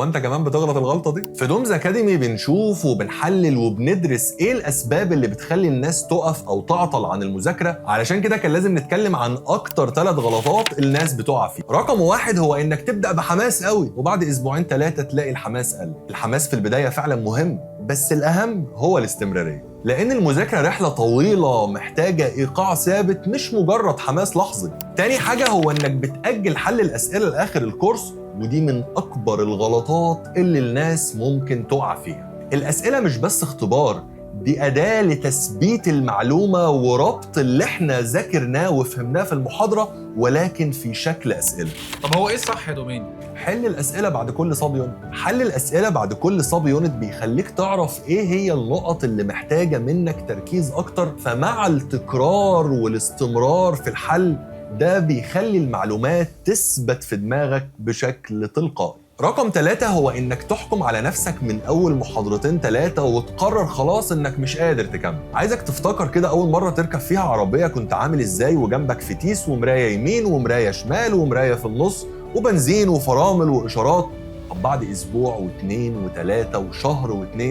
هو انت كمان بتغلط الغلطه دي؟ في دومز اكاديمي بنشوف وبنحلل وبندرس ايه الاسباب اللي بتخلي الناس تقف او تعطل عن المذاكره، علشان كده كان لازم نتكلم عن اكتر 3 غلطات الناس بتقع فيه. رقم 1 هو انك تبدا بحماس قوي وبعد اسبوعين 3 تلاقي الحماس قل. الحماس في البدايه فعلا مهم، بس الاهم هو الاستمراريه، لأن المذاكرة رحلة طويلة محتاجة إيقاع ثابت مش مجرد حماس لحظي. تاني حاجة هو إنك بتأجل حل الأسئلة لآخر الكورس، ودي من أكبر الغلطات اللي الناس ممكن تقع فيها. الأسئلة مش بس اختبار، دي أداة لتثبيت المعلومة وربط اللي احنا ذاكرناه وفهمناه في المحاضرة ولكن في شكل أسئلة. طب هو ايه الصح يا دوميني؟ حل الأسئلة بعد كل سب يونت. حل الأسئلة بعد كل سب يونت بيخليك تعرف إيه هي النقط اللي محتاجة منك تركيز أكتر، فمع التكرار والاستمرار في الحل ده بيخلي المعلومات تثبت في دماغك بشكل تلقائي. رقم 3 هو إنك تحكم على نفسك من أول محاضرتين 3 وتقرر خلاص إنك مش قادر تكمل. عايزك تفتكر كده أول مرة تركب فيها عربية كنت عامل إزاي، وجنبك فتيس ومراية يمين ومراية شمال ومراية في النص وبنزين وفرامل وإشارات. طب بعد أسبوع و2 و3 وشهر و2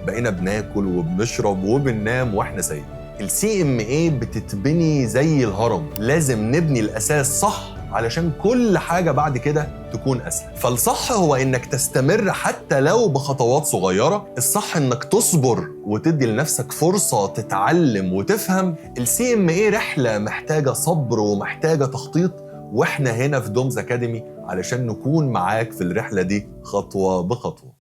بقينا بناكل وبنشرب وبننام وإحنا سايقين. الCMA بتتبني زي الهرم، لازم نبني الأساس صح علشان كل حاجة بعد كده تكون أسهل. فالصح هو إنك تستمر حتى لو بخطوات صغيرة، الصح إنك تصبر وتدي لنفسك فرصة تتعلم وتفهم. الCMA رحلة محتاجة صبر ومحتاجة تخطيط، واحنا هنا في دومز اكاديمي علشان نكون معاك في الرحلة دي خطوة بخطوة.